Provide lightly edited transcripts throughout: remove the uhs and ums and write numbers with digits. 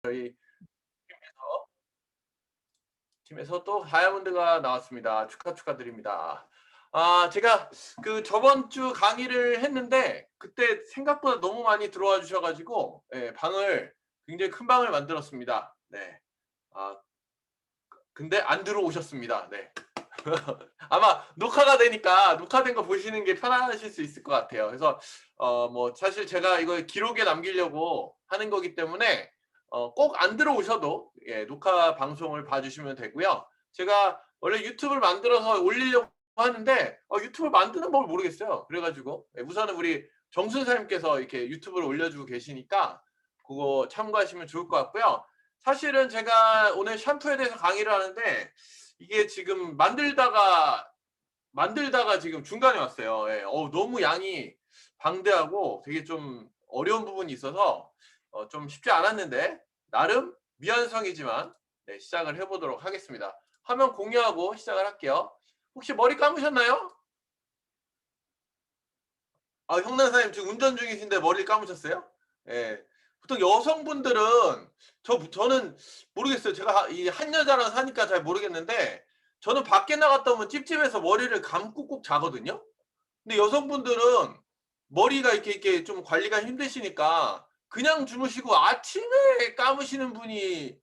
저희 팀에서 또 다이아몬드가 나왔습니다. 축하드립니다. 제가 그 저번 주 강의를 했는데 그때 생각보다 너무 많이 들어와 주셔 가지고 방을 굉장히 큰 방을 만들었습니다. 네. 아 근데 안 들어오셨습니다. 네. 아마 녹화가 되니까 녹화된 거 보시는 게 편하실 수 있을 것 같아요. 그래서 뭐 사실 제가 이거 기록에 남기려고 하는 거기 때문에 꼭 안 들어오셔도 녹화 방송을 봐주시면 되고요. 제가 원래 유튜브를 만들어서 올리려고 하는데 유튜브를 만드는 법을 모르겠어요. 그래가지고 우선은 우리 정순사님께서 이렇게 유튜브를 올려주고 계시니까 그거 참고하시면 좋을 것 같고요. 사실은 제가 오늘 샴푸에 대해서 강의를 하는데 이게 지금 만들다가 지금 중간에 왔어요. 너무 양이 방대하고 되게 좀 어려운 부분이 있어서 좀 쉽지 않았는데 나름 미완성이지만 시작을 해보도록 하겠습니다. 화면 공유하고 시작을 할게요. 혹시 머리 감으셨나요? 형란사님 지금 운전 중이신데 머리를 감으셨어요? 예. 보통 여성분들은 저는 모르겠어요. 제가 이 한 여자랑 사니까 잘 모르겠는데 저는 밖에 나갔다 오면 찝찝해서 머리를 감고 꼭 자거든요. 근데 여성분들은 머리가 이렇게 좀 관리가 힘드시니까 그냥 주무시고 아침에 감으시는 분이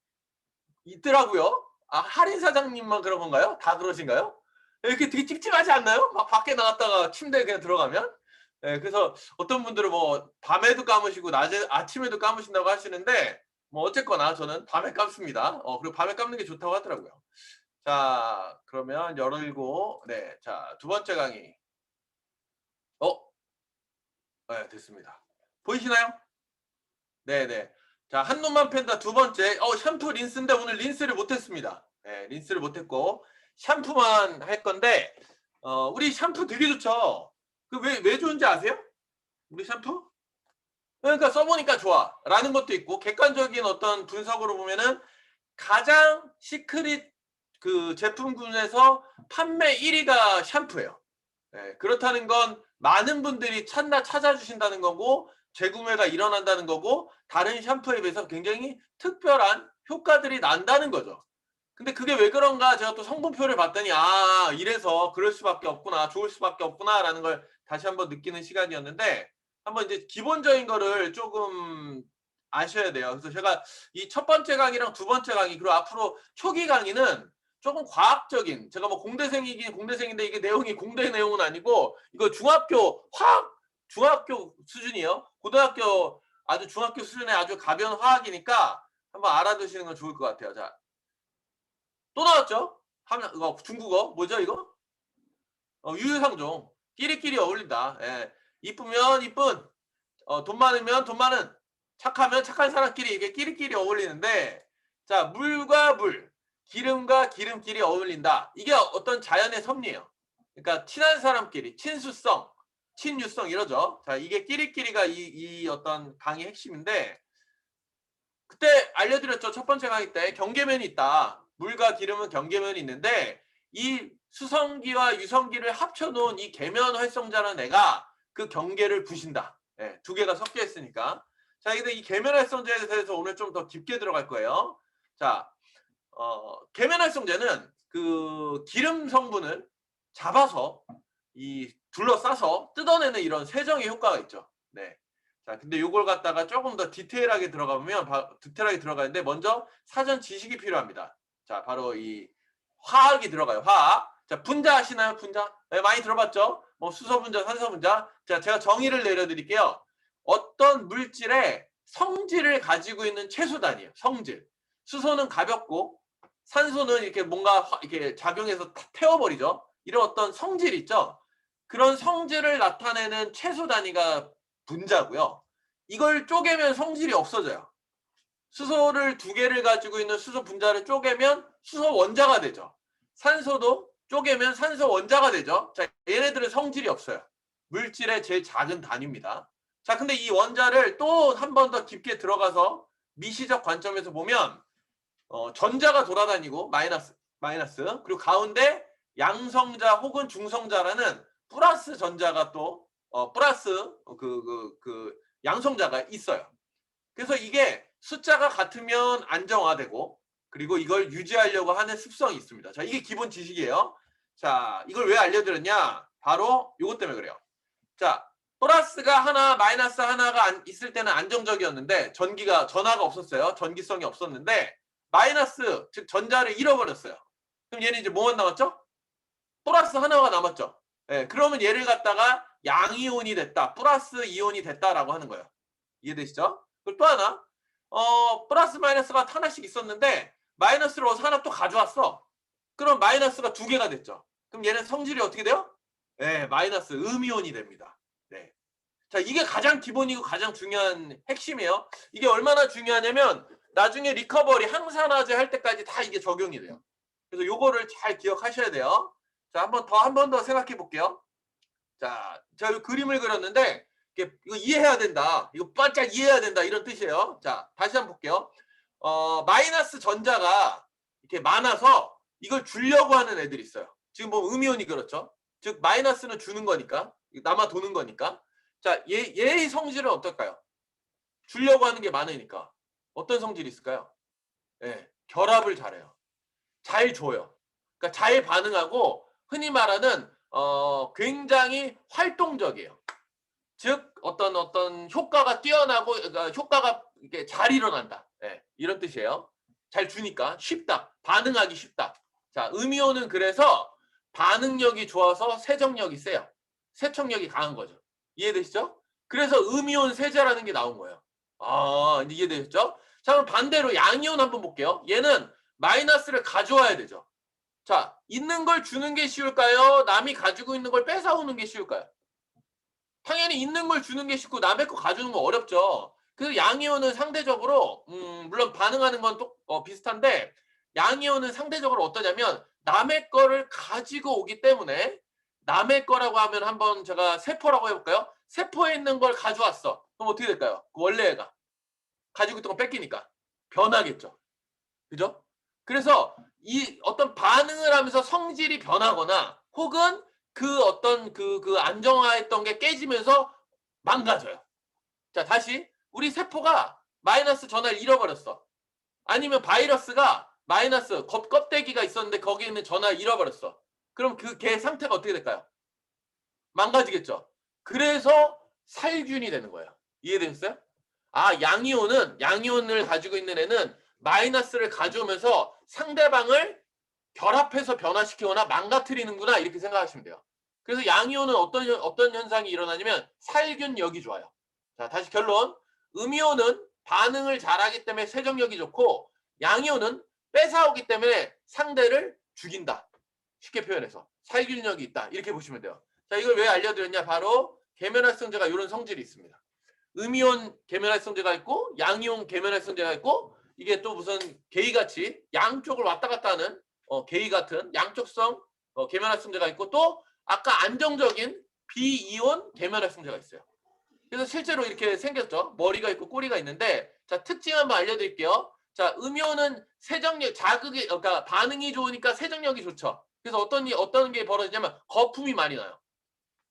있더라고요. 할인 사장님만 그런 건가요? 다 그러신가요? 이렇게 되게 찝찝하지 않나요? 막 밖에 나갔다가 침대에 그냥 들어가면? 그래서 어떤 분들은 뭐 밤에도 감으시고 낮에 아침에도 감으신다고 하시는데 뭐 어쨌거나 저는 밤에 감습니다. 그리고 밤에 감는 게 좋다고 하더라고요. 자, 그러면 열일곱. 네, 자, 두 번째 강의. 네, 됐습니다. 보이시나요? 네네. 자, 한 놈만 팬다 두 번째. 샴푸 린스인데 오늘 린스를 못했습니다. 네, 린스를 못했고 샴푸만 할 건데 우리 샴푸 되게 좋죠. 그 왜 좋은지 아세요? 우리 샴푸? 그러니까 써보니까 좋아 라는 것도 있고 객관적인 어떤 분석으로 보면은 가장 시크릿 그 제품군에서 판매 1위가 샴푸예요. 그렇다는 건 많은 분들이 찾아주신다는 거고 재구매가 일어난다는 거고 다른 샴푸에 비해서 굉장히 특별한 효과들이 난다는 거죠. 근데 그게 왜 그런가 제가 또 성분표를 봤더니 이래서 그럴 수밖에 없구나, 좋을 수밖에 없구나 라는 걸 다시 한번 느끼는 시간이었는데 한번 이제 기본적인 거를 조금 아셔야 돼요. 그래서 제가 이 첫 번째 강의랑 두 번째 강의 그리고 앞으로 초기 강의는 조금 과학적인, 제가 뭐 공대생이긴 공대생인데 이게 내용이 공대 내용은 아니고 이거 중학교 수준이에요. 고등학교 아주 중학교 수준의 아주 가벼운 화학이니까 한번 알아두시는 건 좋을 것 같아요. 자, 또 나왔죠? 이거 중국어 뭐죠 이거? 유유상종. 끼리끼리 어울린다. 이쁘면 이쁜, 돈 많으면 돈 많은, 착하면 착한 사람끼리 이게 끼리끼리 어울리는데, 자, 물과 물, 기름과 기름끼리 어울린다. 이게 어떤 자연의 섭리예요. 그러니까 친한 사람끼리 친수성, 친유성 이러죠. 자, 이게 끼리끼리가 이 어떤 강의 핵심인데 그때 알려드렸죠. 첫 번째 강의 때 경계면이 있다. 물과 기름은 경계면이 있는데 이 수성기와 유성기를 합쳐놓은 이 계면 활성자라는 애가 그 경계를 부신다. 두 개가 섞여 있으니까. 자, 근데 이 계면 활성제에 대해서 오늘 좀 더 깊게 들어갈 거예요. 자, 계면 활성제는 그 기름 성분을 잡아서 이 둘러싸서 뜯어내는 이런 세정의 효과가 있죠. 네. 자, 근데 요걸 갖다가 조금 더 디테일하게 들어가는데 먼저 사전 지식이 필요합니다. 자, 바로 이 화학이 들어가요. 화학. 자, 분자 아시나요? 분자? 네, 많이 들어봤죠? 뭐 수소 분자, 산소 분자. 자, 제가 정의를 내려드릴게요. 어떤 물질의 성질을 가지고 있는 최소단위예요. 성질. 수소는 가볍고 산소는 이렇게 뭔가 이렇게 작용해서 태워버리죠. 이런 어떤 성질 있죠. 그런 성질을 나타내는 최소 단위가 분자고요. 이걸 쪼개면 성질이 없어져요. 수소를 두 개를 가지고 있는 수소 분자를 쪼개면 수소 원자가 되죠. 산소도 쪼개면 산소 원자가 되죠. 자, 얘네들은 성질이 없어요. 물질의 제일 작은 단위입니다. 자, 근데 이 원자를 또 한 번 더 깊게 들어가서 미시적 관점에서 보면 전자가 돌아다니고 마이너스 그리고 가운데 양성자 혹은 중성자라는 플러스 전자가 또 플러스 양성자가 있어요. 그래서 이게 숫자가 같으면 안정화되고 그리고 이걸 유지하려고 하는 습성이 있습니다. 자, 이게 기본 지식이에요. 자, 이걸 왜 알려드렸냐? 바로 이것 때문에 그래요. 자, 플러스가 하나, 마이너스 하나가 있을 때는 안정적이었는데 전화가 없었어요. 전기성이 없었는데 마이너스, 즉 전자를 잃어버렸어요. 그럼 얘는 이제 뭐만 남았죠? 플러스 하나가 남았죠. 예, 그러면 얘를 갖다가 양이온이 됐다, 플러스 이온이 됐다라고 하는 거예요. 이해되시죠? 그리고 또 하나, 플러스 마이너스가 하나씩 있었는데 마이너스로 하나 또 가져왔어. 그럼 마이너스가 두 개가 됐죠. 그럼 얘는 성질이 어떻게 돼요? 네, 마이너스 음이온이 됩니다. 네. 자, 이게 가장 기본이고 가장 중요한 핵심이에요. 이게 얼마나 중요하냐면 나중에 리커버리 항산화제 할 때까지 다 이게 적용이 돼요. 그래서 요거를 잘 기억하셔야 돼요. 자, 한 번 더 생각해 볼게요. 자, 제가 그림을 그렸는데 이거 이해해야 된다. 이거 반짝 이해해야 된다. 이런 뜻이에요. 자, 다시 한번 볼게요. 마이너스 전자가 이렇게 많아서 이걸 주려고 하는 애들이 있어요. 지금 뭐 음이온이 그렇죠. 즉 마이너스는 주는 거니까 남아 도는 거니까. 자, 얘의 성질은 어떨까요? 주려고 하는 게 많으니까 어떤 성질이 있을까요? 예, 결합을 잘해요. 잘 줘요. 그러니까 잘 반응하고 흔히 말하는 굉장히 활동적이에요. 즉 어떤 효과가 뛰어나고 그러니까 효과가 이게 잘 일어난다. 예, 이런 뜻이에요. 잘 주니까 쉽다. 반응하기 쉽다. 자, 음이온은 그래서 반응력이 좋아서 세정력이 세요. 세척력이 강한 거죠. 이해되시죠? 그래서 음이온 세제라는 게 나온 거예요. 아, 이제 이해되셨죠? 자, 그럼 반대로 양이온 한번 볼게요. 얘는 마이너스를 가져와야 되죠. 자, 있는 걸 주는 게 쉬울까요? 남이 가지고 있는 걸 뺏어오는 게 쉬울까요? 당연히 있는 걸 주는 게 쉽고 남의 거 가져오는 건 어렵죠. 그래서 양이온은 상대적으로 물론 반응하는 건 또 비슷한데 양이온은 상대적으로 어떠냐면 남의 거를 가지고 오기 때문에 남의 거라고 하면 한번 제가 세포라고 해볼까요? 세포에 있는 걸 가져왔어. 그럼 어떻게 될까요? 그 원래 애가 가지고 있던 거 뺏기니까 변하겠죠. 그죠? 그래서 이 어떤 반응을 하면서 성질이 변하거나 혹은 그 어떤 그 안정화했던 게 깨지면서 망가져요. 자, 다시 우리 세포가 마이너스 전화를 잃어버렸어. 아니면 바이러스가 마이너스 껍데기가 있었는데 거기에 있는 전화를 잃어버렸어. 그럼 그 개 상태가 어떻게 될까요? 망가지겠죠. 그래서 살균이 되는 거예요. 이해되셨어요? 아, 양이온을 가지고 있는 애는 마이너스를 가져오면서 상대방을 결합해서 변화시키거나 망가뜨리는구나 이렇게 생각하시면 돼요. 그래서 양이온은 어떤 현상이 일어나냐면 살균력이 좋아요. 자, 다시 결론. 음이온은 반응을 잘하기 때문에 세정력이 좋고 양이온은 뺏어오기 때문에 상대를 죽인다. 쉽게 표현해서 살균력이 있다. 이렇게 보시면 돼요. 자, 이걸 왜 알려드렸냐? 바로 계면활성제가 이런 성질이 있습니다. 음이온 계면활성제가 있고 양이온 계면활성제가 있고 이게 또 무슨 게이같이 양쪽을 왔다 갔다 하는 게이 같은 양쪽성 계면활성제가 있고 또 아까 안정적인 비이온 계면활성제가 있어요. 그래서 실제로 이렇게 생겼죠. 머리가 있고 꼬리가 있는데 자, 특징 한번 알려드릴게요. 자, 음이온은 세정력 자극이 그러니까 반응이 좋으니까 세정력이 좋죠. 그래서 어떤 게 벌어지냐면 거품이 많이 나요.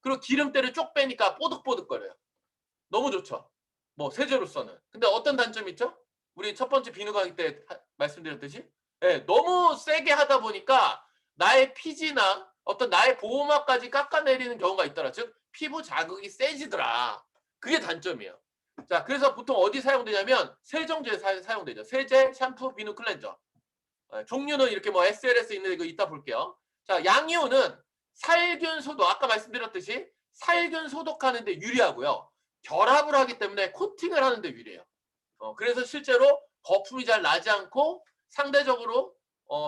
그리고 기름때를 쪽 빼니까 뽀득뽀득거려요. 너무 좋죠. 뭐 세제로서는. 근데 어떤 단점이 있죠? 우리 첫 번째 비누 강의 때 말씀드렸듯이 너무 세게 하다 보니까 나의 피지나 어떤 나의 보호막까지 깎아내리는 경우가 있더라. 즉 피부 자극이 세지더라. 그게 단점이에요. 자, 그래서 보통 어디 사용되냐면 세정제에 사용되죠. 세제, 샴푸, 비누, 클렌저. 종류는 이렇게 뭐 SLS 있는데 이거 이따 볼게요. 자, 양이온은 살균 소독, 아까 말씀드렸듯이 살균 소독하는 데 유리하고요. 결합을 하기 때문에 코팅을 하는 데 유리해요. 그래서 실제로 거품이 잘 나지 않고 상대적으로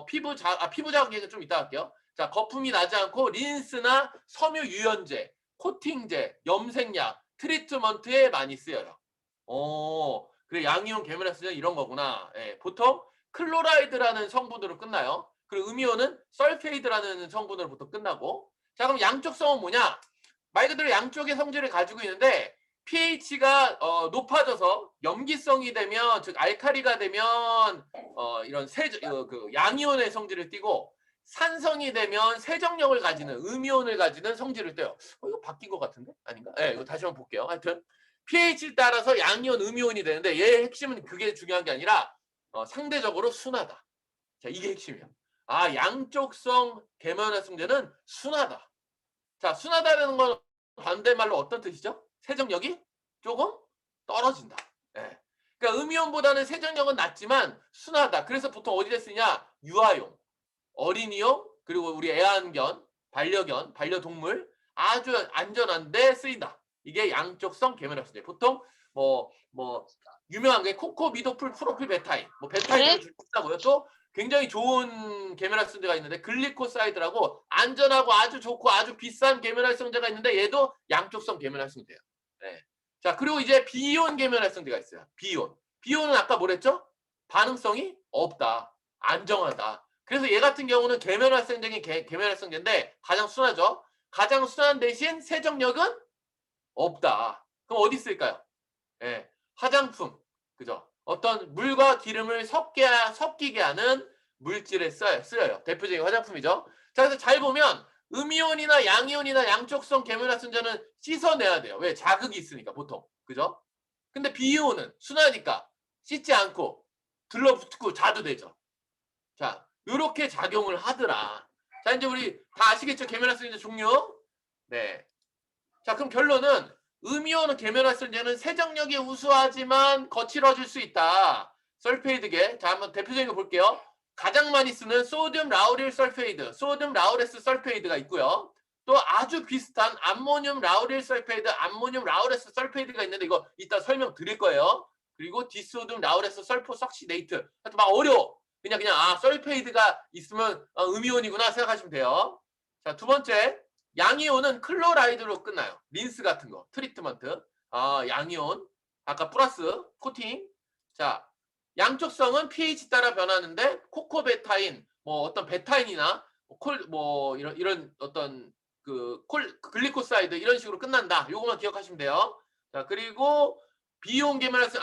피부 자극 얘기 좀 이따 할게요. 자, 거품이 나지 않고 린스나 섬유 유연제, 코팅제, 염색약, 트리트먼트에 많이 쓰여요. 그래 양이온 계면활성제는 이런 거구나. 예, 보통 클로라이드라는 성분으로 끝나요. 그리고 음이온은 설페이드라는 성분으로 보통 끝나고. 자, 그럼 양쪽성은 뭐냐? 말 그대로 양쪽의 성질을 가지고 있는데 pH가 높아져서 염기성이 되면 즉 알카리가 되면 이런 양이온의 성질을 띠고 산성이 되면 세정력을 가지는 음이온을 가지는 성질을 떼요. 이거 바뀐 것 같은데? 아닌가? 네, 이거 다시 한번 볼게요. 하여튼 pH에 따라서 양이온, 음이온이 되는데 얘의 핵심은 그게 중요한 게 아니라 상대적으로 순하다. 자, 이게 핵심이야. 아, 양쪽성 계면활성제는 순하다. 자, 순하다는 건 반대말로 어떤 뜻이죠? 세정력이 조금 떨어진다. 예. 그러니까 음이온보다는 세정력은 낮지만 순하다. 그래서 보통 어디에 쓰냐? 유아용, 어린이용, 그리고 우리 애완견, 반려견, 반려동물 아주 안전한데 쓰인다. 이게 양쪽성 계면활성제. 보통 뭐 유명한 게 코코미도풀 프로필 베타인, 뭐 베타인을 준다고요. 또 굉장히 좋은 계면활성제가 있는데 글리코사이드라고 안전하고 아주 좋고 아주 비싼 계면활성제가 있는데 얘도 양쪽성 계면활성제예요. 네. 자, 그리고 이제 비이온 계면활성제가 있어요. 비이온. 비이온은 아까 뭐랬죠? 반응성이 없다. 안정하다. 그래서 얘 같은 경우는 계면활성제인 계면활성제인데 가장 순하죠. 가장 순한 대신 세정력은 없다. 그럼 어디 쓸까요? 예, 화장품, 그죠? 어떤 물과 기름을 섞이게 하는 물질에 쓰여요. 대표적인 화장품이죠. 자, 그래서 잘 보면 음이온이나 양이온이나 양쪽성 계면활성제는 씻어내야 돼요. 왜? 자극이 있으니까 보통, 그죠? 근데 비이온은 순하니까 씻지 않고 들러붙고 자도 되죠. 자, 요렇게 작용을 하더라. 자, 이제 우리 다 아시겠죠? 계면활성제 종류. 네. 자, 그럼 결론은 음이온 계면활성제는 세정력이 우수하지만 거칠어질 수 있다. 설페이드계. 자, 한번 대표적인 거 볼게요. 가장 많이 쓰는 소듐 라우릴 설페이드, 소듐 라우레스 설페이드가 있고요. 또 아주 비슷한 암모늄 라우릴 설페이드, 암모늄 라우레스 설페이드가 있는데 이거 이따 설명드릴 거예요. 그리고 디소듐 라우레스 설포석시네이트. 하여튼 막 어려워. 그냥 설페이드가 있으면 음이온이구나 생각하시면 돼요. 자, 두 번째. 양이온은 클로라이드로 끝나요. 린스 같은 거, 트리트먼트. 양이온. 아까 플러스, 코팅. 자, 양쪽성은 pH 따라 변하는데 코코베타인, 뭐 어떤 베타인이나 이런 어떤 글리코사이드 이런 식으로 끝난다. 요거만 기억하시면 돼요. 자, 그리고 비이온 계면활성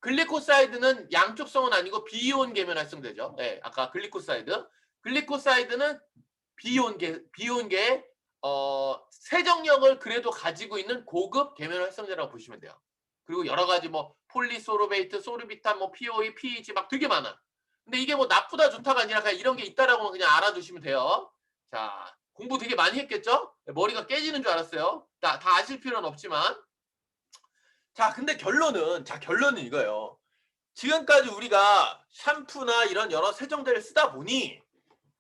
글리코사이드는 양쪽성은 아니고 비이온 계면활성제죠. 네, 아까 글리코사이드는 비이온계 세정력을 그래도 가지고 있는 고급 계면활성제라고 보시면 돼요. 그리고 여러 가지 뭐 폴리소르베이트, 소르비탄, 뭐 POE, pH 막 되게 많아. 근데 이게 뭐 나쁘다 좋다가 아니라 그냥 이런 게 있다라고만 그냥 알아두시면 돼요. 자, 공부 되게 많이 했겠죠? 머리가 깨지는 줄 알았어요. 다 아실 필요는 없지만. 자, 근데 결론은 이거예요. 지금까지 우리가 샴푸나 이런 여러 세정제를 쓰다 보니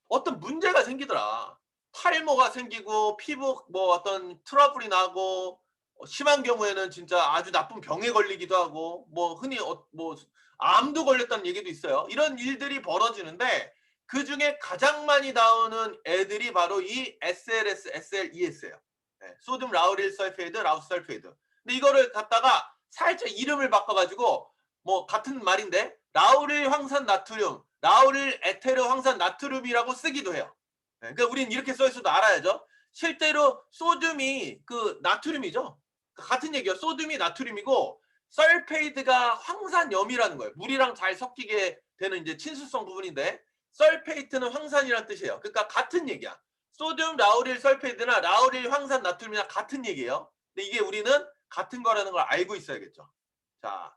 어떤 문제가 생기더라. 탈모가 생기고 피부 뭐 어떤 트러블이 나고 심한 경우에는 진짜 아주 나쁜 병에 걸리기도 하고 뭐 흔히 뭐 암도 걸렸다는 얘기도 있어요. 이런 일들이 벌어지는데 그중에 가장 많이 나오는 애들이 바로 이 SLS, SLES예요. 네, 소듐 라우릴 설페이드, 라우스 설페이드. 근데 이거를 갖다가 살짝 이름을 바꿔가지고 뭐 같은 말인데 라우릴 황산 나트륨, 라우릴 에테르 황산 나트륨이라고 쓰기도 해요. 네, 그러니까 우리는 이렇게 써 있어도 알아야죠. 실제로 소듐이 그 나트륨이죠. 같은 얘기예요. 소듐이 나트륨이고 설페이드가 황산염이라는 거예요. 물이랑 잘 섞이게 되는 이제 친수성 부분인데 설페이트는 황산이라는 뜻이에요. 그러니까 같은 얘기야. 소듐 라우릴 설페이드나 라우릴 황산 나트륨이나 같은 얘기예요. 근데 이게 우리는 같은 거라는 걸 알고 있어야겠죠. 자,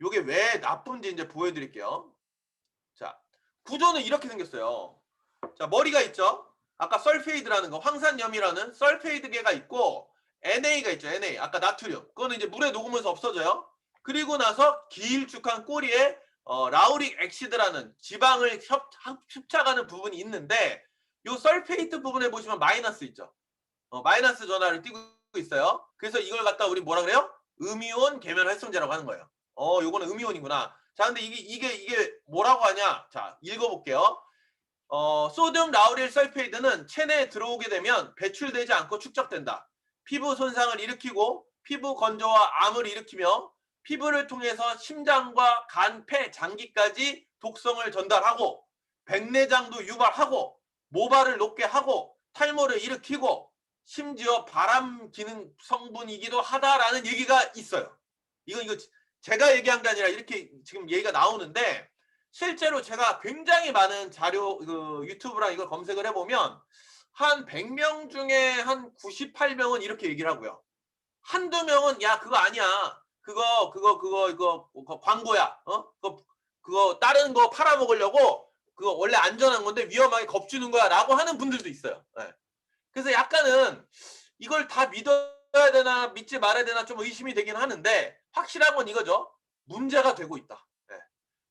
요게 왜 나쁜지 이제 보여드릴게요. 자, 구조는 이렇게 생겼어요. 자, 머리가 있죠. 아까 설페이드라는 거, 황산염이라는 설페이드계가 있고 NA가 있죠. NA. 아까 나트륨. 그거는 이제 물에 녹으면서 없어져요. 그리고 나서 길쭉한 꼬리에 라우릭 엑시드라는 지방을 흡착하는 부분이 있는데 요 설페이트 부분에 보시면 마이너스 있죠. 마이너스 전하를 띄고 있어요. 그래서 이걸 갖다 우리 뭐라 그래요? 음이온 계면활성제라고 하는 거예요. 요거는 음이온이구나. 자, 근데 이게 뭐라고 하냐? 자, 읽어볼게요. 소듐 라우릴 설페이드는 체내에 들어오게 되면 배출되지 않고 축적된다. 피부 손상을 일으키고 피부 건조와 암을 일으키며 피부를 통해서 심장과 간, 폐, 장기까지 독성을 전달하고 백내장도 유발하고 모발을 녹게 하고 탈모를 일으키고 심지어 발암 기능 성분이기도 하다라는 얘기가 있어요. 이거 제가 얘기한 게 아니라 이렇게 지금 얘기가 나오는데 실제로 제가 굉장히 많은 자료 유튜브랑 이걸 검색을 해보면 한 100명 중에 한 98명은 이렇게 얘기를 하고요. 한두 명은 야 그거 아니야. 이거 광고야. 그거 다른 거 팔아먹으려고 그거 원래 안전한 건데 위험하게 겁주는 거야라고 하는 분들도 있어요. 네. 그래서 약간은 이걸 다 믿어야 되나 믿지 말아야 되나 좀 의심이 되긴 하는데 확실한 건 이거죠. 문제가 되고 있다. 네.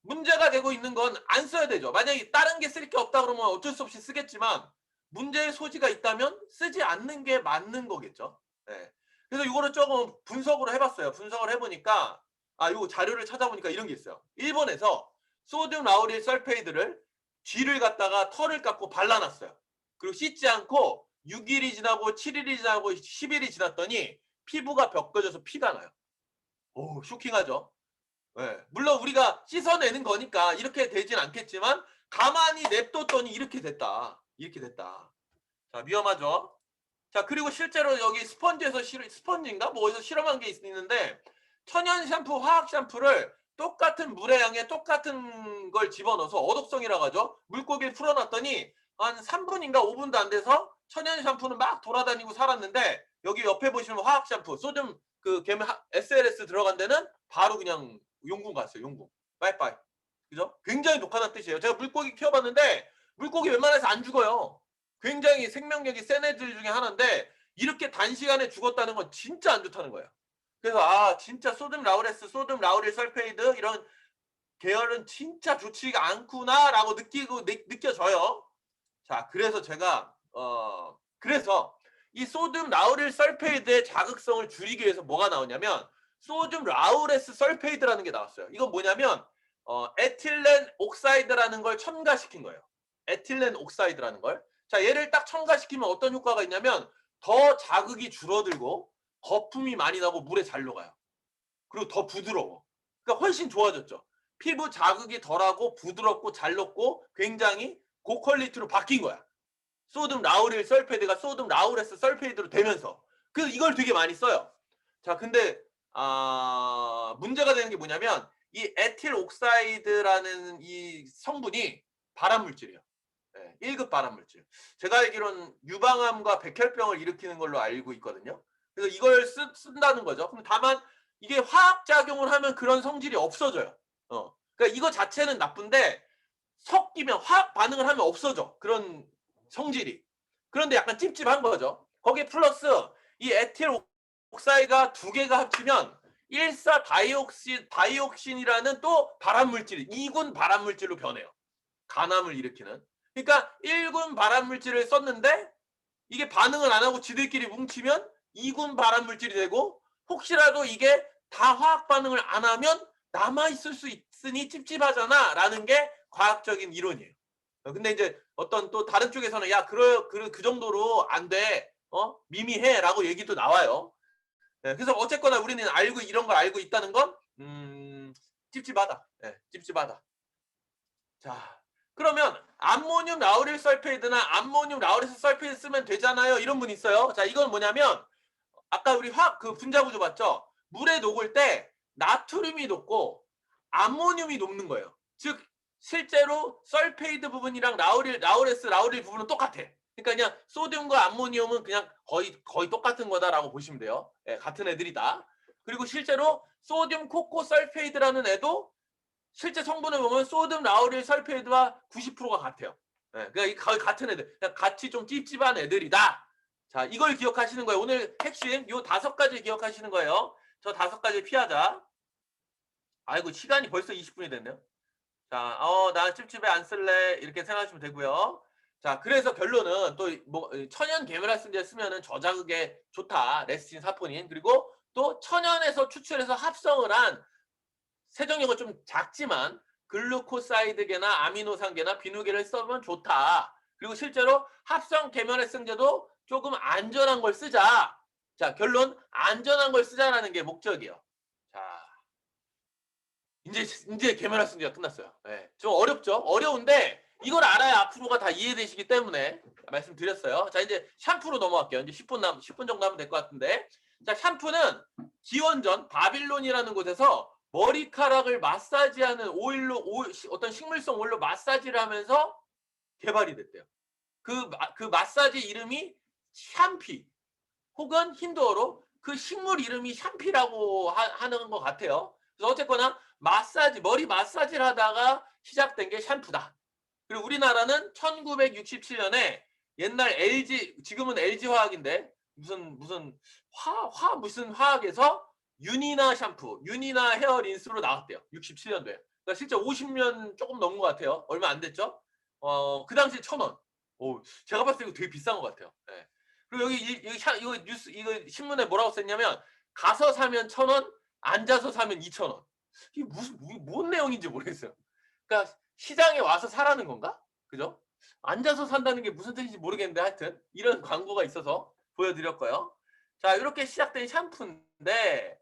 문제가 되고 있는 건 안 써야 되죠. 만약에 다른 게 쓸 게 없다 그러면 어쩔 수 없이 쓰겠지만 문제의 소지가 있다면 쓰지 않는 게 맞는 거겠죠. 네. 그래서 이거를 조금 분석을 해봤어요. 분석을 해보니까 요 자료를 찾아보니까 이런 게 있어요. 일본에서 소듐 라우릴 설페이드를 쥐를 갖다가 털을 깎고 발라놨어요. 그리고 씻지 않고 6일이 지나고 7일이 지나고 10일이 지났더니 피부가 벗겨져서 피가 나요. 오, 쇼킹하죠. 네. 물론 우리가 씻어내는 거니까 이렇게 되진 않겠지만 가만히 냅뒀더니 이렇게 됐다. 이렇게 됐다. 자, 위험하죠. 자, 그리고 실제로 여기 스펀지에서 스펀지인가 뭐에서 실험한 게 있는데 천연 샴푸, 화학 샴푸를 똑같은 물의 양에 똑같은 걸 집어넣어서 어독성이라고 하죠. 물고기를 풀어놨더니 한 3분인가 5분도 안 돼서 천연 샴푸는 막 돌아다니고 살았는데 여기 옆에 보시면 화학 샴푸, 소듐 SLS 들어간 데는 바로 그냥 용궁 갔어요. 용궁. 빠이빠이. 그죠? 굉장히 독하다는 뜻이에요. 제가 물고기 키워봤는데 물고기 웬만해서 안 죽어요. 굉장히 생명력이 센 애들 중에 하나인데 이렇게 단시간에 죽었다는 건 진짜 안 좋다는 거예요. 그래서 진짜 소듐 라우릴 설페이드 이런 계열은 진짜 좋지가 않구나라고 느껴져요. 자, 그래서 제가 그래서 이 소듐 라우릴 설페이드의 자극성을 줄이기 위해서 뭐가 나오냐면 소듐 라우레스 설페이드라는 게 나왔어요. 이건 뭐냐면 에틸렌 옥사이드라는 걸 첨가시킨 거예요. 에틸렌 옥사이드라는 걸. 자, 얘를 딱 첨가시키면 어떤 효과가 있냐면 더 자극이 줄어들고 거품이 많이 나고 물에 잘 녹아요. 그리고 더 부드러워. 그러니까 훨씬 좋아졌죠. 피부 자극이 덜하고 부드럽고 잘 녹고 굉장히 고퀄리티로 바뀐 거야. 소듐 라우릴 설페이드가 소듐 라우레스 설페이드로 되면서. 그래서 이걸 되게 많이 써요. 자, 근데 문제가 되는 게 뭐냐면 이 에틸 옥사이드라는 이 성분이 발암물질이에요. 네, 1급 발암물질. 제가 알기로는 유방암과 백혈병을 일으키는 걸로 알고 있거든요. 그래서 이걸 쓴다는 거죠. 그럼 다만 이게 화학작용을 하면 그런 성질이 없어져요. 그러니까 이거 자체는 나쁜데 섞이면 화학 반응을 하면 없어져. 그런 성질이. 그런데 약간 찝찝한 거죠. 거기에 플러스 이 에틸 옥사이드가 두 개가 합치면 1사 다이옥신이라는 또 발암물질, 2군 발암물질로 변해요. 간암을 일으키는. 그러니까 1군 발암물질을 썼는데 이게 반응을 안 하고 지들끼리 뭉치면 2군 발암물질이 되고 혹시라도 이게 다 화학 반응을 안 하면 남아있을 수 있으니 찝찝하잖아 라는 게 과학적인 이론이에요. 근데 이제 어떤 또 다른 쪽에서는 야 그 정도로 안 돼. 미미해 라고 얘기도 나와요. 네, 그래서 어쨌거나 우리는 이런 걸 알고 있다는 건 찝찝하다. 네, 찝찝하다. 자, 그러면 암모늄 라우릴 설페이드나 암모늄 라우레스 설페이드 쓰면 되잖아요. 이런 분 있어요. 자, 이건 뭐냐면 아까 우리 분자 구조 봤죠? 물에 녹을 때 나트륨이 녹고 암모늄이 녹는 거예요. 즉 실제로 설페이드 부분이랑 라우레스 라우릴 부분은 똑같아. 그러니까 그냥 소듐과 암모늄은 그냥 거의 똑같은 거다라고 보시면 돼요. 네, 같은 애들이다. 그리고 실제로 소듐 코코 설페이드라는 애도 실제 성분을 보면 소듐 라우릴 설페이드와 90%가 같아요. 네, 그러니까 거의 같은 애들. 그냥 같이 좀 찝찝한 애들이다. 자, 이걸 기억하시는 거예요. 오늘 핵심 요 5가지 기억하시는 거예요. 저 5가지 피하자. 아이고 시간이 벌써 20분이 됐네요. 자, 나 찝찝해 안 쓸래 이렇게 생각하시면 되고요. 자, 그래서 결론은 또 뭐 천연 계면활성제 쓰면은 저자극에 좋다. 레스틴, 사포닌. 그리고 또 천연에서 추출해서 합성을 한 세정력은 좀 작지만 글루코사이드계나 아미노산계나 비누계를 써면 좋다. 그리고 실제로 합성 계면활성제도 조금 안전한 걸 쓰자. 자, 결론 안전한 걸 쓰자라는 게 목적이에요. 자, 이제 계면활성제가 끝났어요. 네, 좀 어렵죠? 어려운데 이걸 알아야 앞으로가 다 이해되시기 때문에 말씀드렸어요. 자, 이제 샴푸로 넘어갈게요. 이제 10분 정도 하면 될 것 같은데. 자, 샴푸는 기원전 바빌론이라는 곳에서 머리카락을 마사지하는 어떤 식물성 오일로 마사지를 하면서 개발이 됐대요. 그 마사지 이름이 샴피 혹은 힌두어로 그 식물 이름이 샴피라고 하는 것 같아요. 그래서 어쨌거나 머리 마사지를 하다가 시작된 게 샴푸다. 그리고 우리나라는 1967년에 옛날 LG, 지금은 LG화학인데 무슨 무슨 화학에서 유니나 샴푸, 유니나 헤어 린스로 나왔대요. 67년도에. 그러니까 실제 50년 조금 넘은 것 같아요. 얼마 안 됐죠? 그 당시 1,000원. 오, 제가 봤을 때 이거 되게 비싼 것 같아요. 네. 그리고 여기 이거 뉴스 이거 신문에 뭐라고 썼냐면 가서 사면 1,000원, 앉아서 사면 2,000원. 이게 뭔 내용인지 모르겠어요. 그러니까 시장에 와서 사라는 건가? 그죠? 앉아서 산다는 게 무슨 뜻인지 모르겠는데 하여튼 이런 광고가 있어서 보여드렸고요. 자, 이렇게 시작된 샴푸인데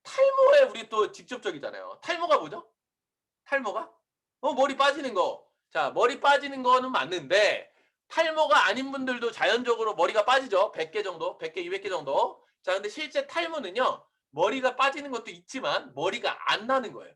탈모에 우리 또 직접적이잖아요. 탈모가 뭐죠? 탈모가? 머리 빠지는 거. 자, 머리 빠지는 거는 맞는데 탈모가 아닌 분들도 자연적으로 머리가 빠지죠. 100개 정도, 100개, 200개 정도. 자, 근데 실제 탈모는요. 머리가 빠지는 것도 있지만 머리가 안 나는 거예요.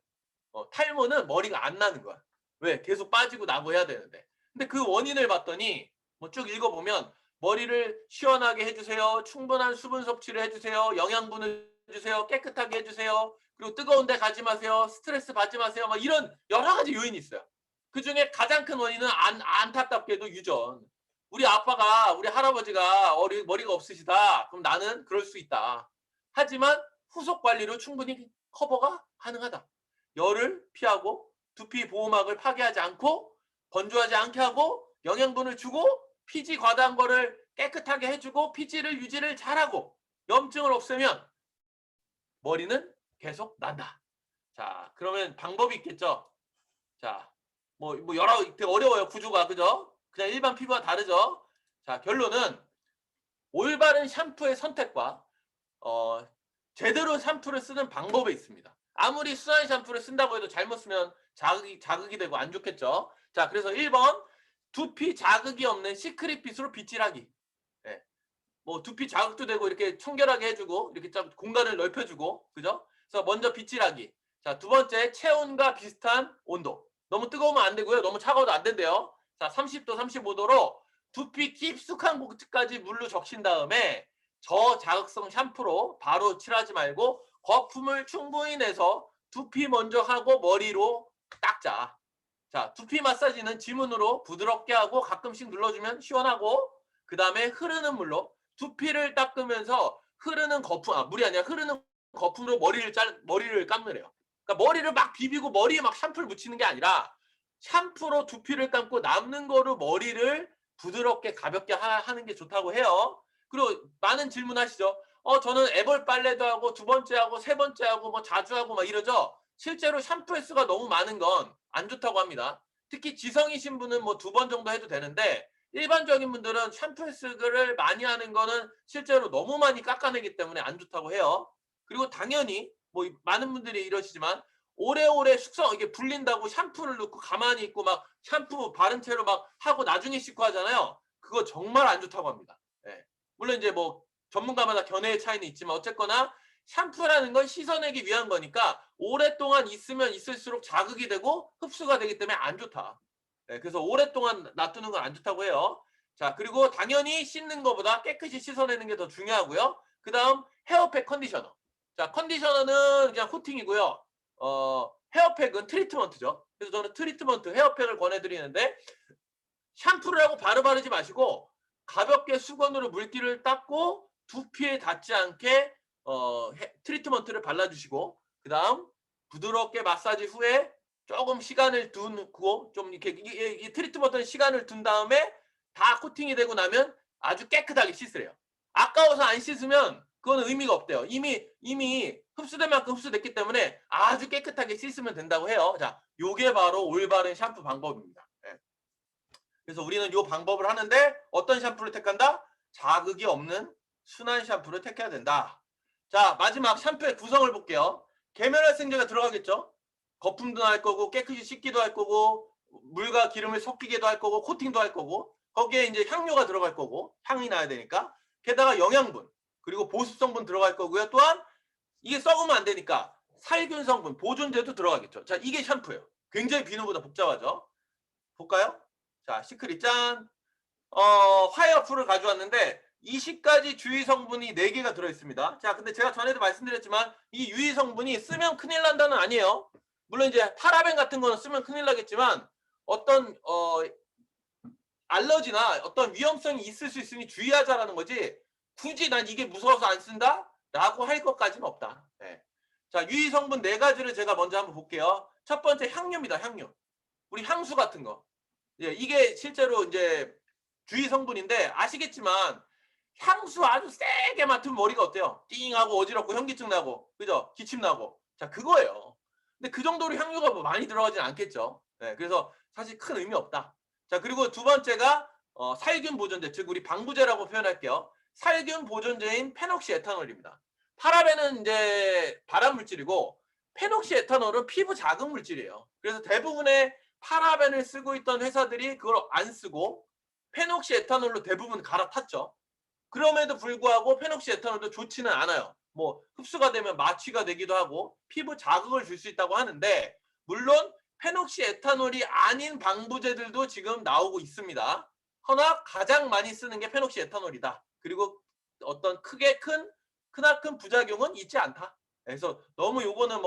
탈모는 머리가 안 나는 거야. 왜? 계속 빠지고 나고 해야 되는데. 근데 그 원인을 봤더니 뭐 쭉 읽어보면 머리를 시원하게 해주세요. 충분한 수분 섭취를 해주세요. 영양분을 주세요. 깨끗하게 해주세요. 그리고 뜨거운 데 가지 마세요. 스트레스 받지 마세요. 막 이런 여러 가지 요인이 있어요. 그중에 가장 큰 원인은 안타깝게도 유전. 우리 아빠가, 우리 할아버지가 머리가 없으시다. 그럼 나는 그럴 수 있다. 하지만 후속 관리로 충분히 커버가 가능하다. 열을 피하고 두피 보호막을 파괴하지 않고 건조하지 않게 하고 영양분을 주고 피지 과다한 거를 깨끗하게 해주고 피지를 유지를 잘하고 염증을 없애면 머리는 계속 난다. 자, 그러면 방법이 있겠죠. 자, 뭐 여러 되게 어려워요. 구조가. 그죠? 그냥 일반 피부와 다르죠. 자, 결론은 올바른 샴푸의 선택과 제대로 샴푸를 쓰는 방법에 있습니다. 아무리 순한 샴푸를 쓴다고 해도 잘못 쓰면 자극이 되고 안 좋겠죠. 자, 그래서 1번 두피 자극이 없는 시크릿 빗으로 빗질하기. 네. 뭐 두피 자극도 되고 이렇게 청결하게 해주고 이렇게 좀 공간을 넓혀주고, 그죠? 그래서 먼저 빗질하기. 자, 두 번째 체온과 비슷한 온도. 너무 뜨거우면 안 되고요. 너무 차가워도 안 된대요. 자, 30도, 35도로 두피 깊숙한 곳까지 물로 적신 다음에 저자극성 샴푸로 바로 칠하지 말고 거품을 충분히 내서 두피 먼저 하고 머리로 닦자. 자, 두피 마사지는 지문으로 부드럽게 하고 가끔씩 눌러주면 시원하고, 그 다음에 흐르는 물로 두피를 닦으면서 흐르는 거품, 물이 아니라 흐르는 거품으로 머리를 감느래요. 그러니까 머리를 막 비비고 머리에 막 샴푸를 묻히는 게 아니라 샴푸로 두피를 감고 남는 거로 머리를 부드럽게 가볍게 하는 게 좋다고 해요. 그리고 많은 질문하시죠. 저는 애벌 빨래도 하고 두 번째 하고 세 번째 하고 뭐 자주 하고 막 이러죠. 실제로 샴푸 횟수가 너무 많은 건 안 좋다고 합니다. 특히 지성이신 분은 뭐 2번 정도 해도 되는데 일반적인 분들은 샴푸 횟수를 많이 하는 거는 실제로 너무 많이 깎아내기 때문에 안 좋다고 해요. 그리고 당연히 뭐 많은 분들이 이러시지만 오래오래 이게 불린다고 샴푸를 넣고 가만히 있고 막 샴푸 바른 채로 막 하고 나중에 씻고 하잖아요. 그거 정말 안 좋다고 합니다. 네. 물론 이제 뭐 전문가마다 견해의 차이는 있지만 어쨌거나 샴푸라는 건 씻어내기 위한 거니까 오랫동안 있으면 있을수록 자극이 되고 흡수가 되기 때문에 안 좋다. 네, 그래서 오랫동안 놔두는 건 안 좋다고 해요. 자, 그리고 당연히 씻는 것보다 깨끗이 씻어내는 게 더 중요하고요. 그 다음 헤어팩 컨디셔너. 자, 컨디셔너는 그냥 코팅이고요. 헤어팩은 트리트먼트죠. 그래서 저는 트리트먼트 헤어팩을 권해드리는데 샴푸를 하고 바로 바르지 마시고 가볍게 수건으로 물기를 닦고 두피에 닿지 않게 트리트먼트를 발라주시고, 그 다음 부드럽게 마사지 후에 조금 시간을 두고 좀 이렇게 이 트리트먼트는 시간을 둔 다음에 다 코팅이 되고 나면 아주 깨끗하게 씻으래요. 아까워서 안 씻으면 그건 의미가 없대요. 이미 흡수된 만큼 흡수됐기 때문에 아주 깨끗하게 씻으면 된다고 해요. 자, 요게 바로 올바른 샴푸 방법입니다. 네. 그래서 우리는 요 방법을 하는데 어떤 샴푸를 택한다? 자극이 없는 순한 샴푸를 택해야 된다. 자, 마지막 샴푸의 구성을 볼게요. 계면활성제가 들어가겠죠. 거품도 날 거고 깨끗이 씻기도 할 거고 물과 기름을 섞이게도 할 거고 코팅도 할 거고 거기에 이제 향료가 들어갈 거고 향이 나야 되니까, 게다가 영양분 그리고 보습 성분 들어갈 거고요. 또한 이게 썩으면 안 되니까 살균 성분, 보존제도 들어가겠죠. 자, 이게 샴푸예요. 굉장히 비누보다 복잡하죠. 볼까요? 자, 시크릿 짠. 화해어플을 가져왔는데 20가지 주의 성분이 4개가 들어있습니다. 자, 근데 제가 전에도 말씀드렸지만 이 유의 성분이 쓰면 큰일 난다는 아니에요. 물론 이제 파라벤 같은 거는 쓰면 큰일 나겠지만 어떤 알러지나 어떤 위험성이 있을 수 있으니 주의하자라는 거지, 굳이 난 이게 무서워서 안 쓴다? 라고 할 것까지는 없다. 네. 자, 유의 성분 4가지를 제가 먼저 한번 볼게요. 첫 번째 향료입니다. 향료. 우리 향수 같은 거. 예, 이게 실제로 이제 주의 성분인데 아시겠지만 향수 아주 세게 맡으면 머리가 어때요? 띵하고 어지럽고 현기증 나고, 그죠? 기침 나고. 자, 그거예요. 근데 그 정도로 향료가 뭐 많이 들어가진 않겠죠. 네, 그래서 사실 큰 의미 없다. 자, 그리고 두 번째가 살균 보존제, 즉 우리 방부제라고 표현할게요. 살균 보존제인 페녹시에탄올입니다. 파라벤은 이제 발암 물질이고 페녹시에탄올은 피부 자극 물질이에요. 그래서 대부분의 파라벤을 쓰고 있던 회사들이 그걸 안 쓰고 페녹시에탄올로 대부분 갈아탔죠. 그럼에도 불구하고 페녹시에탄올도 좋지는 않아요. 뭐 흡수가 되면 마취가 되기도 하고 피부 자극을 줄 수 있다고 하는데, 물론 페녹시에탄올이 아닌 방부제들도 지금 나오고 있습니다. 허나 가장 많이 쓰는 게 페녹시에탄올이다. 그리고 어떤 크나큰 부작용은 있지 않다. 그래서 너무 요거는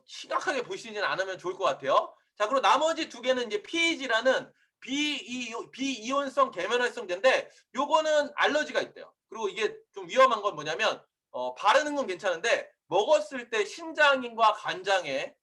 심각하게 보시지는 않으면 좋을 것 같아요. 자, 그리고 나머지 2개는 이제 PEG라는 비이온성 계면활성제인데 요거는 알러지가 있대요. 그리고 이게 좀 위험한 건 뭐냐면 바르는 건 괜찮은데 먹었을 때 신장과 간장에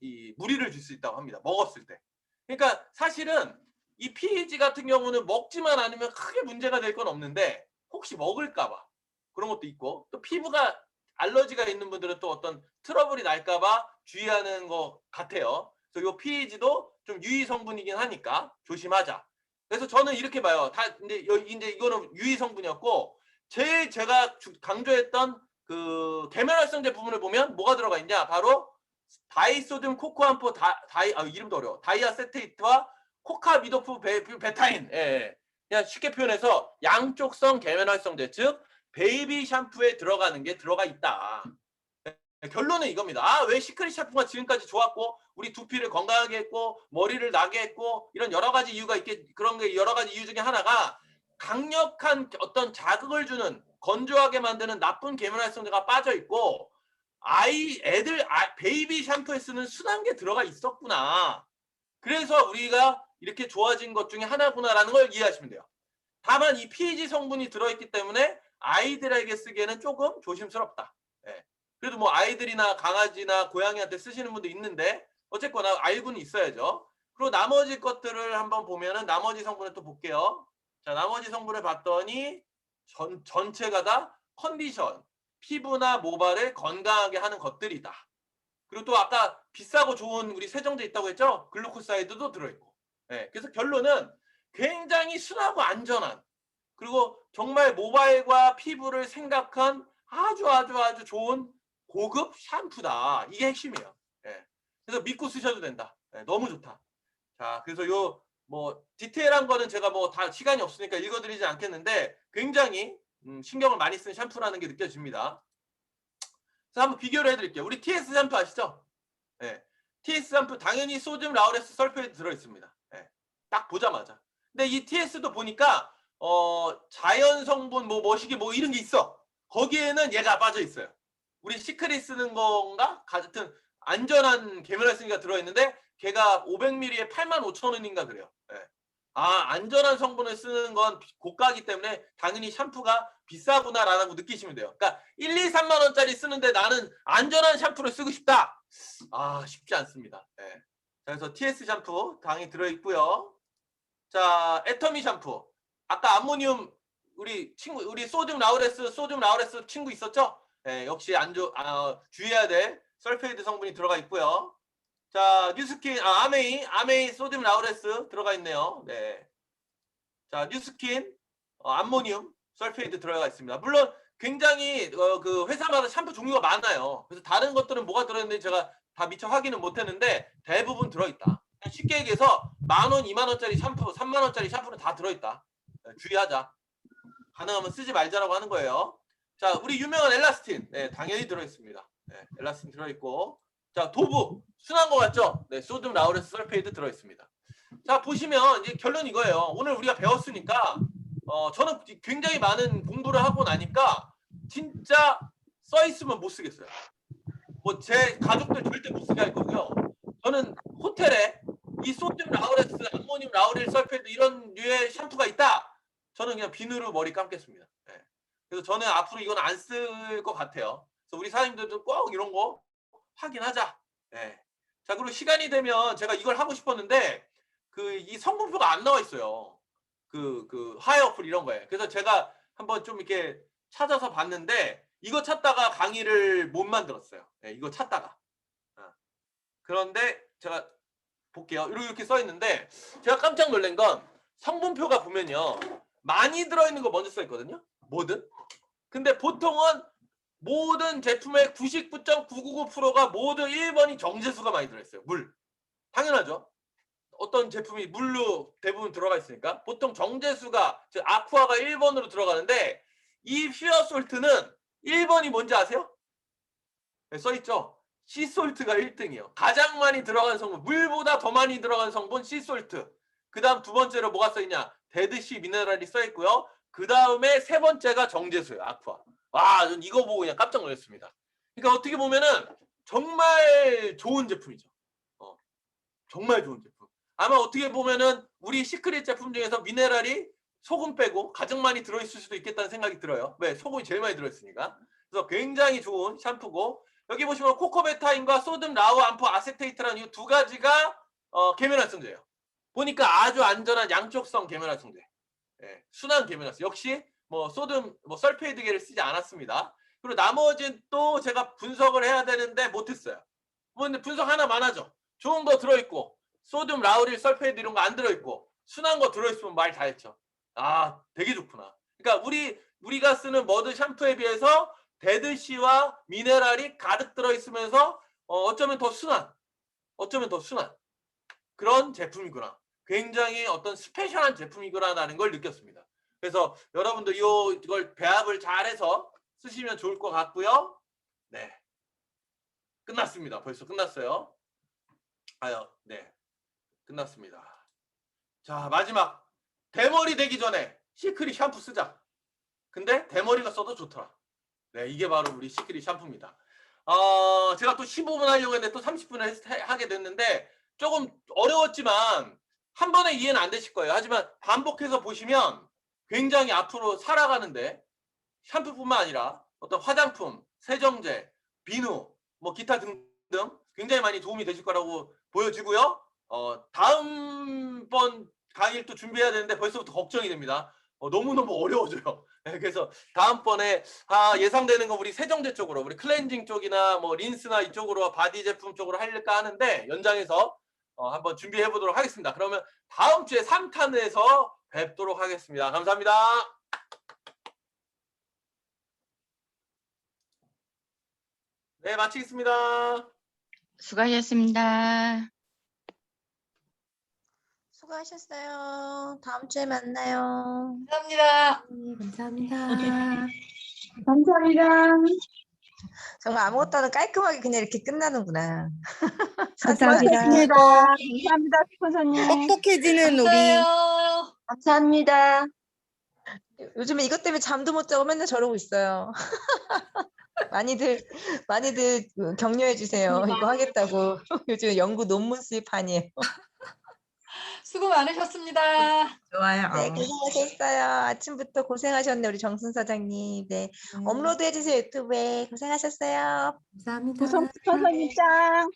이 무리를 줄 수 있다고 합니다. 먹었을 때. 그러니까 사실은 이 PEG 같은 경우는 먹지만 않으면 크게 문제가 될 건 없는데 혹시 먹을까 봐 그런 것도 있고, 또 피부가 알러지가 있는 분들은 또 어떤 트러블이 날까 봐 주의하는 것 같아요. 그래서 이 PEG도 좀 유의 성분이긴 하니까 조심하자. 그래서 저는 이렇게 봐요. 이제 이거는 유의 성분이었고, 제일 제가 강조했던 그 계면활성제 부분을 보면 뭐가 들어가 있냐? 바로 다이소듐 코코암포 이름도 어려워. 다이아세테이트와 코카미도프 베타인. 예. 그냥 쉽게 표현해서 양쪽성 계면활성제, 즉 베이비 샴푸에 들어가는 게 들어가 있다. 결론은 이겁니다. 왜 시크릿 샴푸가 지금까지 좋았고 우리 두피를 건강하게 했고 머리를 나게 했고 이런 여러 가지 이유가 있겠, 그런 게 여러 가지 이유 중에 하나가 강력한 어떤 자극을 주는, 건조하게 만드는 나쁜 계면활성제가 빠져 있고 베이비 샴푸에 쓰는 순한 게 들어가 있었구나. 그래서 우리가 이렇게 좋아진 것 중에 하나구나라는 걸 이해하시면 돼요. 다만 이 PEG 성분이 들어있기 때문에 아이들에게 쓰기에는 조금 조심스럽다. 예. 그래도 뭐 아이들이나 강아지나 고양이한테 쓰시는 분도 있는데 어쨌거나 알고는 있어야죠. 그리고 나머지 것들을 한번 보면은 나머지 성분을 또 볼게요. 자, 나머지 성분을 봤더니 전체가 다 컨디션, 피부나 모발을 건강하게 하는 것들이다. 그리고 또 아까 비싸고 좋은 우리 세정제 있다고 했죠? 글루코사이드도 들어있고. 네, 그래서 결론은 굉장히 순하고 안전한, 그리고 정말 모발과 피부를 생각한 아주 좋은 고급 샴푸다. 이게 핵심이에요. 네, 그래서 믿고 쓰셔도 된다. 네, 너무 좋다. 자, 그래서 요 디테일한 거는 제가 다 시간이 없으니까 읽어드리지 않겠는데 굉장히 신경을 많이 쓴 샴푸라는 게 느껴집니다. 그래서 한번 비교를 해드릴게요. 우리 TS 샴푸 아시죠? 네. TS 샴푸 당연히 소듐 라우레스 설페이드 들어있습니다. 네. 딱 보자마자. 근데 이 TS도 보니까 자연 성분 머시기 이런 게 있어. 거기에는 얘가 빠져 있어요. 우리 시크릿 쓰는 건가? 같은 안전한 계면활성제가 들어있는데 걔가 500ml에 85,000원인가 그래요. 네. 안전한 성분을 쓰는 건 고가이기 때문에 당연히 샴푸가 비싸구나라고 느끼시면 돼요. 그러니까 1, 2, 3만 원짜리 쓰는데 나는 안전한 샴푸를 쓰고 싶다. 쉽지 않습니다. 네. 그래서 TS 샴푸 당연히 들어있고요. 자, 애터미 샴푸. 아까 암모늄 우리 소듐 라우레스 친구 있었죠? 네, 역시 주의해야 될 설페이드 성분이 들어가 있고요. 자, 뉴스킨, 아메이 소듐 라우레스 들어가 있네요. 네. 자, 뉴스킨, 암모늄, 설페이드 들어가 있습니다. 물론 굉장히 그 회사마다 샴푸 종류가 많아요. 그래서 다른 것들은 뭐가 들어있는지 제가 다 미처 확인은 못했는데 대부분 들어있다. 쉽게 얘기해서 10,000원, 20,000원짜리 샴푸, 30,000원짜리 샴푸는 다 들어있다. 네, 주의하자. 가능하면 쓰지 말자라고 하는 거예요. 자, 우리 유명한 엘라스틴, 네, 당연히 들어있습니다. 네, 엘라스틴 들어있고. 자, 도브 순한 거 같죠? 네, 소듐 라우레스 설페이드 들어있습니다. 자, 보시면 이제 결론 이거예요. 오늘 우리가 배웠으니까 저는 굉장히 많은 공부를 하고 나니까 진짜 써 있으면 못 쓰겠어요. 뭐 제 가족들 절대 못 쓰게 할 거고요. 저는 호텔에 이 소듐 라우렉스, 암모늄 라우릴 설페이트 이런 류의 샴푸가 있다. 저는 그냥 비누로 머리 감겠습니다. 네. 그래서 저는 앞으로 이건 안 쓸 것 같아요. 그래서 우리 사장님들도 꼭 이런 거 확인하자. 네. 자, 그리고 시간이 되면 제가 이걸 하고 싶었는데 이 성분표가 안 나와 있어요. 하얀 어플 이런 거에. 그래서 제가 한번 좀 이렇게 찾아서 봤는데 이거 찾다가 강의를 못 만들었어요. 네, 이거 찾다가. 그런데 제가 볼게요. 이렇게 써 있는데 제가 깜짝 놀란 건 성분표가 보면요. 많이 들어있는 거 먼저 써 있거든요. 뭐든. 근데 보통은 모든 제품의 99.999%가 모두 1번이 정제수가 많이 들어있어요. 물. 당연하죠. 어떤 제품이 물로 대부분 들어가 있으니까 보통 정제수가 즉 아쿠아가 1번으로 들어가는데 이 퓨어솔트는 1번이 뭔지 아세요? 네, 써있죠. 시솔트가 1등이에요. 가장 많이 들어간 성분, 물보다 더 많이 들어간 성분 시솔트. 그 다음 두 번째로 뭐가 써있냐, 데드시 미네랄이 써있고요. 그 다음에 세 번째가 정제수예요. 아쿠아. 와, 전 이거 보고 그냥 깜짝 놀랐습니다. 그러니까 어떻게 보면은 정말 좋은 제품이죠. 정말 좋은 제품. 아마 어떻게 보면은 우리 시크릿 제품 중에서 미네랄이 소금 빼고 가장 많이 들어있을 수도 있겠다는 생각이 들어요. 왜? 소금이 제일 많이 들어있으니까. 그래서 굉장히 좋은 샴푸고 여기 보시면 코코베타인과 소듐 라우 암포 아세테이트라는 이 두 가지가 계면활성제예요. 보니까 아주 안전한 양쪽성 계면활성제. 예, 순한 계면활성. 역시 뭐 소듐 설페이드계를 쓰지 않았습니다. 그리고 나머지는 또 제가 분석을 해야 되는데 못했어요. 근데 분석 하나만 하죠. 좋은 거 들어있고 소듐 라우릴 설페이드 이런 거 안 들어있고 순한 거 들어있으면 말 다 했죠. 아, 되게 좋구나. 그러니까 우리가 쓰는 머드 샴푸에 비해서 데드시와 미네랄이 가득 들어있으면서 어쩌면 더 순한 그런 제품이구나. 굉장히 어떤 스페셜한 제품이구나라는 걸 느꼈습니다. 그래서 여러분도 이걸 배합을 잘해서 쓰시면 좋을 것 같고요. 네, 끝났습니다. 벌써 끝났어요. 네, 끝났습니다. 자, 마지막 대머리 되기 전에 시크릿 샴푸 쓰자. 근데 대머리가 써도 좋더라. 네, 이게 바로 우리 시크릿 샴푸입니다. 제가 또 15분 하려고 했는데 또 30분을 하게 됐는데 조금 어려웠지만 한 번에 이해는 안 되실 거예요. 하지만 반복해서 보시면 굉장히 앞으로 살아가는데 샴푸뿐만 아니라 어떤 화장품, 세정제, 비누, 뭐 기타 등등 굉장히 많이 도움이 되실 거라고 보여지고요. 다음번 강의를 또 준비해야 되는데 벌써부터 걱정이 됩니다. 너무너무 어려워져요. 그래서 다음번에 예상되는 거 우리 세정제 쪽으로 우리 클렌징 쪽이나 뭐 린스나 이쪽으로 바디 제품 쪽으로 할까 하는데 연장해서 한번 준비해 보도록 하겠습니다. 그러면 다음 주에 3탄에서 뵙도록 하겠습니다. 감사합니다. 네, 마치겠습니다. 수고하셨습니다. 수고하셨어요. 다음 주에 만나요. 감사합니다. 감사합니다. 감사합니다. 정말 아무것도 안 하고 깔끔하게 그냥 이렇게 끝나는구나. 감사합니다. 감사합니다, 스폰서님. 똑똑해지는 우리. 감사합니다. 요즘에 이것 때문에 잠도 못 자고 맨날 저러고 있어요. 많이들 격려해 주세요. 이거 하겠다고. 요즘 연구 논문 수입판이에요. 수고 많으셨습니다. 좋아요. 네, 고생하셨어요. 아침부터 고생하셨네, 우리 정순 사장님. 네, 업로드 해주세요, 유튜브에. 고생하셨어요. 감사합니다. 구성 스폰서님 짱.